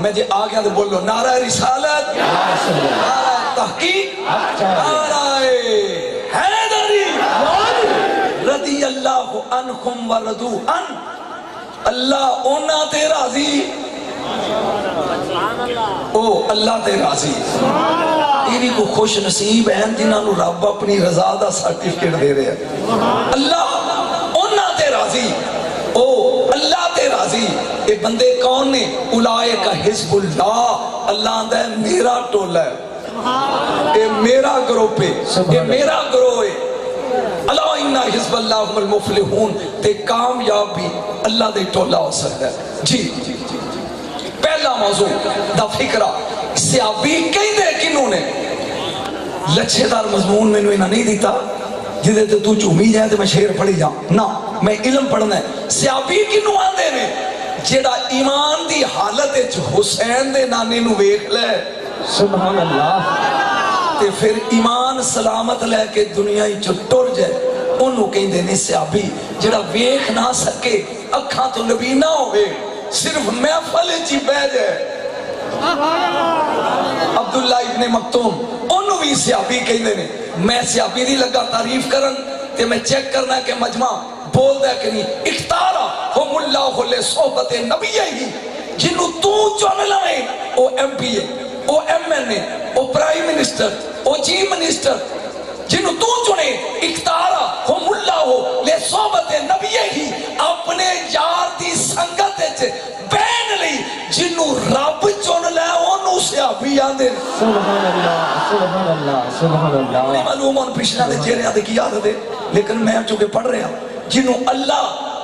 میں جے آ گیا تو بولو نعرہ رسالت، نعرہ تحقیق، نعرہ حیدری رضی اللہ عنہم ورضو عنہ، اللہ اونا تے راضی، او اللہ تے راضی۔ یہ کو خوش نصیب ہیں جنہاں نو رب اپنی رضا دا سرٹیفکیٹ دے رہے ہیں۔ اللہ اونا تے راضی، او اللہ تے راضی۔ اے بندے کون نے؟ اولئک حزب اللہ، اللہ آندہ ہے میرا ٹولہ ہے، اے میرا گروپ ہے، اے میرا گروہ ہے۔ اللہ اِنَّا حزب اللہ هم المفلحون، تے کامیاب بھی اللہ دے ٹولہ ہو سکتا ہے۔ جی پہلا موضوع دا فکرہ سیابی کہیں دے کنوں نے لچھے دار مضمون میں انہوں نہیں دیتا جدے تے تو چومی جائے تے میں شیر پڑھی جاؤں نا، میں علم پڑھنا ہے۔ سیابی کنوں آندے نے جیڑا ایمان دی حالت حسین دے نانے نو ویکھ لے، سبحان اللہ، تے پھر ایمان سلامت لے کے دنیا ہی ٹر جائے، انہوں کہیں دے نے سیابی جیڑا ویکھ نہ سکے، اکھاں تو نبی نہ ہوئے، صرف محفل چی بہ جائے۔ عبداللہ ابن مکتوم انہوں بھی سیابی کہیں دے نے۔ میں سیابی دی لگا تعریف کرن تے میں چیک کرنا کہ مجمع بول دے کہ نہیں۔ اختارا ہم اللہ لے صحبت نبی ہی، جنہوں تو چون لائیں او ایم پی ہے، او ایم این اے، او پرائم منسٹر، او چیف منسٹر، جنہوں تو چنے اختارا ہم اللہ لے صحبت نبی ہی، اپنے یار دی سنگت بین لی، جنہوں رب چون لے انہوں سے ابھی آندے۔ سبحان اللہ، سبحان اللہ، سبحان اللہ۔ نہیں معلوم ان پچھلے دے چہرے آدھے کی یاد دے، لیکن میں چونکہ پڑھ رہا ہوں جنہوں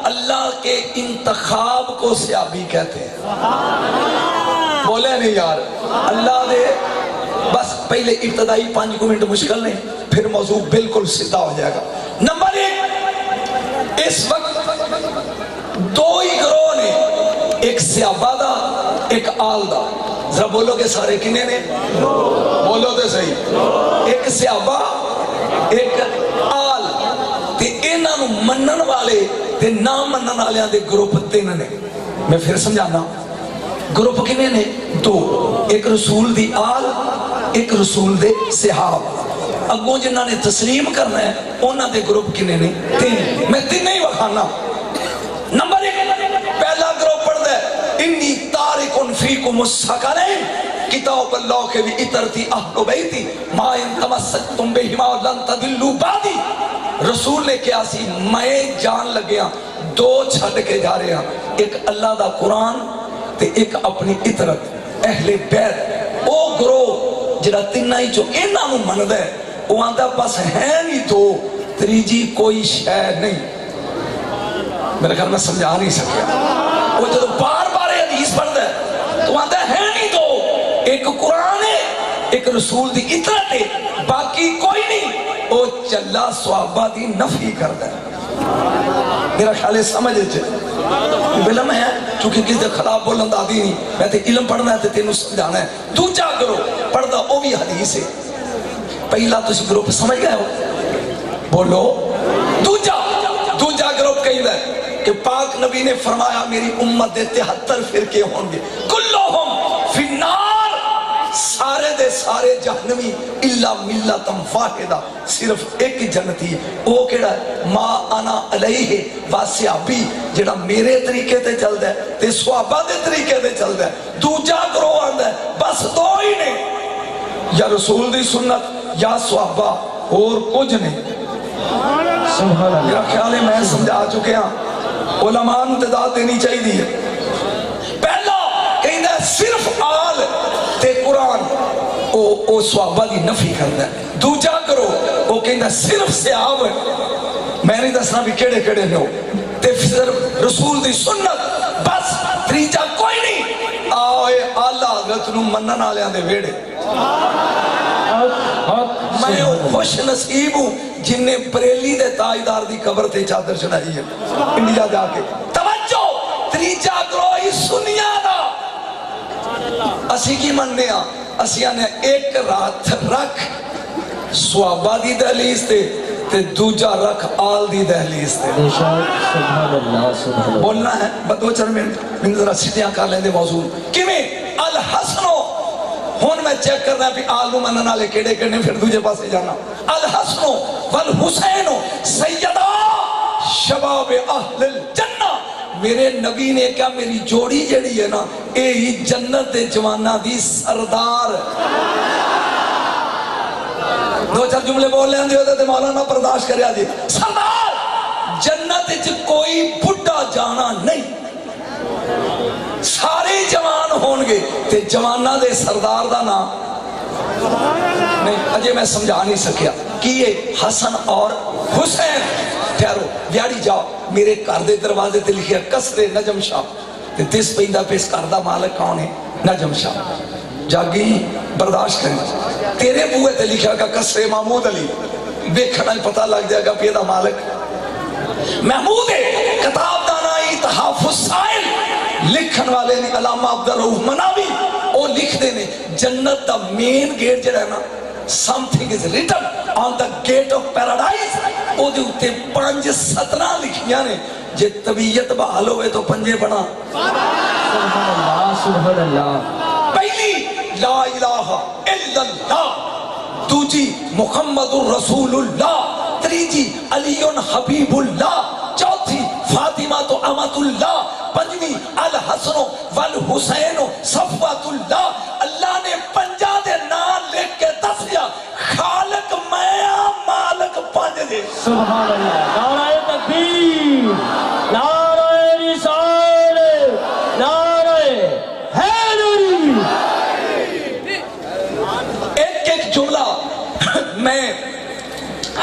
اللہ کے انتخاب کو سیابی کہتے ہیں۔ بولے نہیں یار، اللہ دے بس پہلے ابتدائی 5 منٹ مشکل نہیں، پھر موضوع بالکل سیدھا ہو جائے گا۔ نمبر 1، اس وقت دو ہی گروہ نے، ایک صحابہ دا ایک آل دا۔ ذرا بولو کہ سارے کنے نے؟ بولو تے صحیح، ایک صحابہ ایک آل، تے انہاں نو منن والے تے نہ منن والیاں دے گروپ 3 نے۔ میں پھر سمجھانا، گروپ کنے نے؟ 2، ایک رسول دی آل، ایک رسول دے صحاب۔ اگوں جنہاں نے تسلیم کرنا ہے انہاں دے گروپ کنے نے؟ 3۔ میں 3 ہی وکھانا۔ نمبر 1، پہلا گروپ پڑھ دے انی تارکن فیکم الثقلین، کتاب اللہ کے بھی اترتی اہل بیتی ما ان تمسکتم بہما لن تضلوا بعدی۔ رسول نے کیا سی؟ میں جان لگیا 2 چھڑ کے جا رہے ہیں، ایک اللہ دا قرآن تے ایک اپنی اترت اہل بیت۔ او گروہ جڑا 3 ہی جو انہاں نو مندا ہے، وہ آندا بس ہے نہیں 2، تیجی کوئی شے نہیں۔ میرے خیال میں سمجھا نہیں سکیا۔ وہ جب بار بار حدیث پڑھتا ہے تو آتا ہے نہیں 2، ایک قرآن ہے ایک رسول دی اطاعت ہے، باقی کوئی نہیں۔ وہ چلا صحابہ دی نفی کرتا ہے۔ میرا خیال ہے سمجھ علم ہے، چونکہ کس دے خلاف بولن دا دی نہیں، میں تے علم پڑھنا ہے تے تینوں سمجھانا ہے۔ دوجا کرو پڑھدا وہ بھی حدیث ہے۔ پہلا تسی گروپ سمجھ گئے ہو؟ بولو۔ دوجا گروپ کہیں ہے کہ پاک نبی نے فرمایا میری امت دے 73 فرقے ہوں گے، کلہم فی النار، سارے دے سارے جہنمی الا ملتم واحدہ، صرف ایک جنتی ہے۔ وہ کیڑا ہے؟ ما انا علیہ وصحابی، جڑا میرے طریقے تے چلدا ہے تے صحابہ دے طریقے تے چلدا ہے۔ دوجا گروہ آندا ہے بس 2 ہی نے، یا رسول دی سنت یا صحابہ، اور کچھ نہیں۔ میرا خیال ہے میں سمجھا چکے ہیں، علماء امتداد دینی چاہیے دی۔ پہلا کہیں ہے صرف آل تے قرآن، او صحابہ دی نفی کرتا ہے۔ دوجا کرو وہ کہیں ہے صرف صحاب، میں نہیں دسنا بھی کیڑے کیڑے نے ہو، تے صرف رسول دی سنت بس، تیجا کوئی نہیں۔ آئے آلہ حضرت نو منن آلیاں دے ویڑے۔ میں خوش نصیب ہوں جن نے بریلی دے تاجدار دی قبر تے چادر چڑھائی ہے انڈیا جا کے۔ توجہ، تیجا گروہ سنیا دا، اسی کی مننے ہاں؟ اسی نے ایک رات رکھ صحابہ دی دہلیز تے دوجا رکھ آل دی دہلیز تے۔ بولنا ہے 2-4 منٹ ذرا سیدھیاں کر لیں دے موضوع کیویں؟ الحسنو ہون میں چیک کرنا ہے آلو منن والے کیڑے کیڑے پھر دوجے پاسے جانا الحسنو والحسینو سیدہ شباب اہل الجنہ میرے نبی نے کہا میری جوڑی جڑی ہے نا اے ہی جنت جوانہ دی سردار دو چار جملے بول لیں دے ہوتے مولانا برداشت کریا جی سردار جنت کوئی بڑھا جانا نہیں سارے جوان ہون گے تے جوانہ دے سردار دا نام نہیں اجے میں سمجھا نہیں سکیا کیے حسن اور حسین ٹھہرو بیاڑی جاؤ میرے گھر دے دروازے تے لکھیا قصر نجم شاہ تے دس پیندا پیس گھر دا مالک کون ہے نجم شاہ جاگی برداشت کریں تیرے بوئے تے لکھا گا قصر محمود علی دیکھنا ہی پتہ لگ جائے گا پیدا مالک محمود ہے کتاب دانائی تحافظ سائل لکھن والے نے علامہ عبدالرؤف مناوی وہ لکھ دے نے جنت دا مین گیٹ جڑا ہے نا something is written on the gate of paradise او دے اتے 5 سطرہ لکھیاں نے جے طبیعت بحال ہوئے تو پنجے بنا سبحان اللہ سبحان اللہ پہلی لا الہ الا اللہ دوجی محمد الرسول اللہ تریجی علی حبیب اللہ چوتھی فاطمہ تو امت اللہ پنجویں الحسن والحسین صفوت اللہ اللہ نے پنجا دے نام لکھ کے دسیا خالق میں مالک پنج دے سبحان اللہ نعرہ تکبیر نعرہ رسالت نعرہ حیدری ایک جملہ میں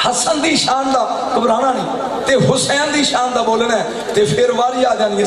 حسن دی شان دا گھبرانا نہیں تے حسین دی شان دا بولنا ہے تے پھر واری آ جانی ہے